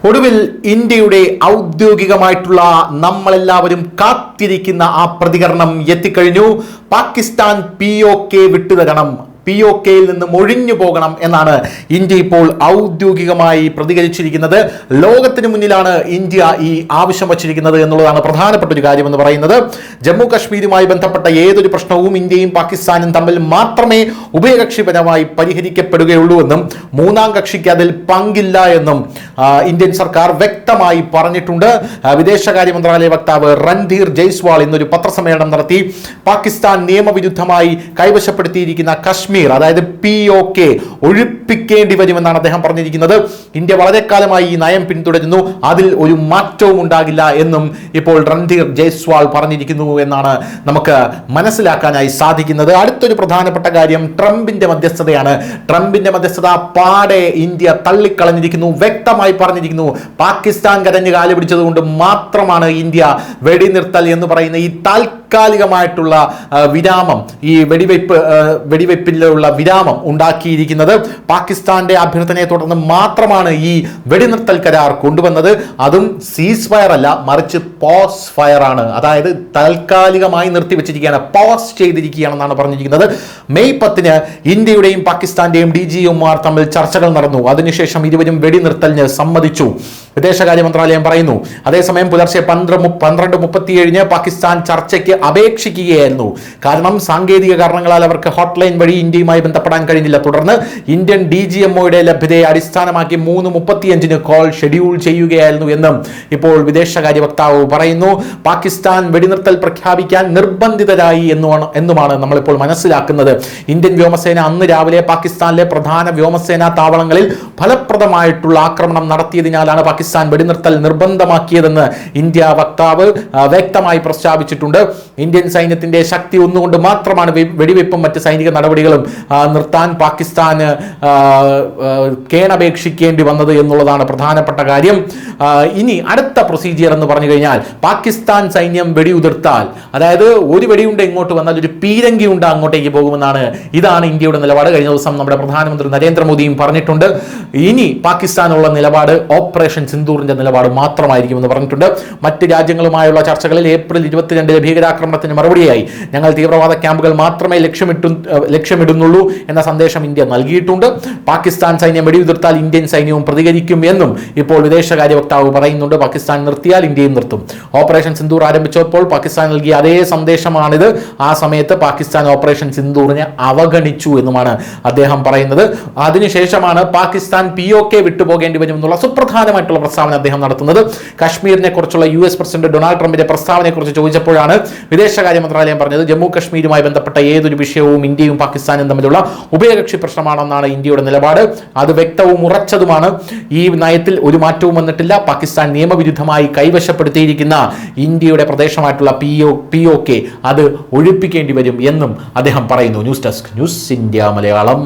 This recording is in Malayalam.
ഒടുവിൽ ഇന്ത്യയുടെ ഔദ്യോഗികമായിട്ടുള്ള നമ്മളെല്ലാവരും കാത്തിരിക്കുന്ന ആ പ്രതികരണം എത്തിക്കഴിഞ്ഞു. പാകിസ്ഥാൻ POK വിട്ടുതരണം, POKയിൽ നിന്ന് ഒഴിഞ്ഞു പോകണം എന്നാണ് ഇന്ത്യ ഇപ്പോൾ ഔദ്യോഗികമായി പ്രതികരിച്ചിരിക്കുന്നത്. ലോകത്തിന് മുന്നിലാണ് ഇന്ത്യ ഈ ആവശ്യം വച്ചിരിക്കുന്നത് എന്നുള്ളതാണ് പ്രധാനപ്പെട്ട ഒരു കാര്യം എന്ന് പറയുന്നത്. ജമ്മു കശ്മീരുമായി ബന്ധപ്പെട്ട ഏതൊരു പ്രശ്നവും ഇന്ത്യയും പാകിസ്ഥാനും തമ്മിൽ മാത്രമേ ഉഭയകക്ഷിപരമായി പരിഹരിക്കപ്പെടുകയുള്ളൂ എന്നും മൂന്നാം കക്ഷിക്ക് അതിൽ പങ്കില്ല എന്നും ഇന്ത്യൻ സർക്കാർ വ്യക്തമായി പറഞ്ഞിട്ടുണ്ട്. വിദേശകാര്യ മന്ത്രാലയ വക്താവ് രൺധീർ ജയ്സ്വാൾ ഇന്നൊരു പത്രസമ്മേളനം നടത്തി. പാകിസ്ഥാൻ നിയമവിരുദ്ധമായി കൈവശപ്പെടുത്തിയിരിക്കുന്ന കശ്മീർ, അതായത് POK ഒഴിപ്പിക്കേണ്ടി വരുമെന്നാണ് അദ്ദേഹം പറഞ്ഞിരിക്കുന്നത്. ഇന്ത്യ വളരെ കാലമായി ഈ നയം പിന്തുടരുന്നു, അതിൽ ഒരു മാറ്റവും ഉണ്ടാകില്ല എന്നും ഇപ്പോൾ രൺധീർ ജയ്സ്വാൾ പറഞ്ഞിരിക്കുന്നു എന്നാണ് നമുക്ക് മനസ്സിലാക്കാനായി സാധിക്കുന്നത്. അടുത്തൊരു പ്രധാനപ്പെട്ട കാര്യം ട്രംപിന്റെ മധ്യസ്ഥതയാണ്. ട്രംപിന്റെ മധ്യസ്ഥത പാടെ ഇന്ത്യ തള്ളിക്കളഞ്ഞിരിക്കുന്നു, വ്യക്തമായി പറഞ്ഞിരിക്കുന്നു. പാകിസ്ഥാൻ കരഞ്ഞ് കാല് പിടിച്ചതുകൊണ്ട് മാത്രമാണ് ഇന്ത്യ വെടിനിർത്തൽ എന്ന് പറയുന്ന ഈ താൽക്കാലികമായിട്ടുള്ള വിരാമം, ഈ വെടിവെപ്പിലുള്ള വിരാമം ഉണ്ടാക്കിയിരിക്കുന്നത്. പാകിസ്ഥാന്റെ അഭ്യർത്ഥനയെ തുടർന്ന് മാത്രമാണ് ഈ വെടിനിർത്തൽ കരാർ കൊണ്ടുവന്നത്. അതും സീസ് ഫയർ അല്ല, മറിച്ച് പോസ് ഫയർ ആണ്. അതായത് താൽക്കാലികമായി നിർത്തിവെച്ചിരിക്കുകയാണ്, പോസ് ചെയ്തിരിക്കുകയാണെന്നാണ് പറഞ്ഞിരിക്കുന്നത്. മെയ് 10 ഇന്ത്യയുടെയും പാകിസ്ഥാന്റെയും DGMമാർ തമ്മിൽ ചർച്ചകൾ നടന്നു. അതിനുശേഷം ഇരുവരും വെടിനിർത്തലിന് സമ്മതിച്ചു, വിദേശകാര്യ മന്ത്രാലയം പറയുന്നു. അതേസമയം പുലർച്ചെ 12:37 പാകിസ്ഥാൻ ചർച്ചയ്ക്ക് അപേക്ഷിക്കുകയായിരുന്നു. കാരണം സാങ്കേതിക കാരണങ്ങളാൽ അവർക്ക് ഹോട്ട്ലൈൻ വഴി ഇന്ത്യയുമായി ബന്ധപ്പെടാൻ കഴിഞ്ഞില്ല. തുടർന്ന് ഇന്ത്യൻ DGMOയുടെ ലഭ്യതയെ അടിസ്ഥാനമാക്കി 3:35 കോൾ ഷെഡ്യൂൾ ചെയ്യുകയായിരുന്നു എന്നും ഇപ്പോൾ വിദേശകാര്യ വക്താവ് പറയുന്നു. പാകിസ്ഥാൻ വെടിനിർത്തൽ പ്രഖ്യാപിക്കാൻ നിർബന്ധിതരായി എന്നുമാണ് നമ്മളിപ്പോൾ മനസ്സിലാക്കുന്നത്. ഇന്ത്യൻ വ്യോമസേന അന്ന് രാവിലെ പാകിസ്ഥാനിലെ പ്രധാന വ്യോമസേനാ താവളങ്ങളിൽ ഫലപ്രദമായിട്ടുള്ള ആക്രമണം നടത്തിയതിനാലാണ് പാകിസ്ഥാൻ വെടിനിർത്തൽ നിർബന്ധമാക്കിയതെന്ന് ഇന്ത്യ വക്താവ് വ്യക്തമായി പ്രസ്താവിച്ചിട്ടുണ്ട്. ഇന്ത്യൻ സൈന്യത്തിന്റെ ശക്തി ഒന്നുകൊണ്ട് മാത്രമാണ് വെടിവെപ്പും മറ്റ് സൈനിക നടപടികളും നിർത്താൻ പാകിസ്ഥാന് കേണപേക്ഷിക്കേണ്ടി വന്നത് എന്നുള്ളതാണ് പ്രധാനപ്പെട്ട കാര്യം. ഇനി അടുത്ത പ്രൊസീജിയർ എന്ന് പറഞ്ഞു കഴിഞ്ഞാൽ, പാകിസ്ഥാൻ സൈന്യം വെടിയുതിർത്താൽ, അതായത് ഒരു വെടിയുണ്ട ഇങ്ങോട്ട് വന്നാൽ ഒരു പീരങ്കി ഉണ്ട അങ്ങോട്ടേക്ക് പോകുമെന്നാണ്. ഇതാണ് ഇന്ത്യയുടെ നിലപാട്. കഴിഞ്ഞ ദിവസം നമ്മുടെ പ്രധാനമന്ത്രി നരേന്ദ്രമോദിയും പറഞ്ഞിട്ടുണ്ട്. ഇനി പാകിസ്ഥാനുള്ള നിലപാട് ഓപ്പറേഷൻ സിന്ദൂറിന്റെ നിലപാട് മാത്രമായിരിക്കുമെന്ന് പറഞ്ഞിട്ടുണ്ട്. മറ്റ് രാജ്യങ്ങളുമായുള്ള ചർച്ചകളിൽ ഏപ്രിൽ 22 ഭീകരാക്രമണത്തിന് മറുപടിയായി ഞങ്ങൾ തീവ്രവാദ ക്യാമ്പുകൾ മാത്രമേ ലക്ഷ്യമിടുന്നുള്ളൂ എന്ന സന്ദേശം ഇന്ത്യ നൽകിയിട്ടുണ്ട്. പാകിസ്ഥാൻ സൈന്യം വെടിയുതിർത്താൽ ഇന്ത്യൻ സൈന്യവും പ്രതികരിക്കും എന്നും ഇപ്പോൾ വിദേശകാര്യ വക്താവ് പറയുന്നുണ്ട്. പാകിസ്ഥാൻ നിർത്തിയാൽ ഇന്ത്യയും നിർത്തും. ഓപ്പറേഷൻ സിന്ദൂർ ആരംഭിച്ചപ്പോൾ പാകിസ്ഥാൻ നൽകിയ അതേ സന്ദേശമാണിത്. ആ സമയത്ത് പാകിസ്ഥാൻ ഓപ്പറേഷൻ സിന്ദൂറിനെ അവഗണിച്ചു എന്നുമാണ് അദ്ദേഹം പറയുന്നത്. അതിനുശേഷമാണ് പാകിസ്ഥാൻ POK വിട്ടുപോകേണ്ടി വരും എന്നുള്ള സുപ്രധാനമായിട്ടുള്ള പ്രസ്താവന അദ്ദേഹം നടത്തുന്നത്. കശ്മീരിനെ കുറിച്ചുള്ള US പ്രസിഡന്റ് ഡൊണാൾഡ് ട്രംപിന്റെ പ്രസ്താവനയെ കുറിച്ച് ചോദിച്ചപ്പോഴാണ് വിദേശകാര്യ മന്ത്രാലയം പറഞ്ഞത്, ജമ്മു കശ്മീരുമായി ബന്ധപ്പെട്ട ഏതൊരു വിഷയവും ഇന്ത്യയും പാകിസ്ഥാനും തമ്മിലുള്ള ഉഭയകക്ഷി പ്രശ്നമാണെന്നാണ് ഇന്ത്യയുടെ നിലപാട്. അത് വ്യക്തവും ഉറച്ചതുമാണ്. ഈ നയത്തിൽ ഒരു മാറ്റവും വന്നിട്ടില്ല. പാകിസ്ഥാൻ നിയമവിരുദ്ധമായി കൈവശപ്പെടുത്തിയിരിക്കുന്ന ഇന്ത്യയുടെ പ്രദേശമായിട്ടുള്ള POK അത് ഒഴിപ്പിക്കേണ്ടി വരും എന്നും അദ്ദേഹം പറയുന്നു. News desk, news India Malayalam.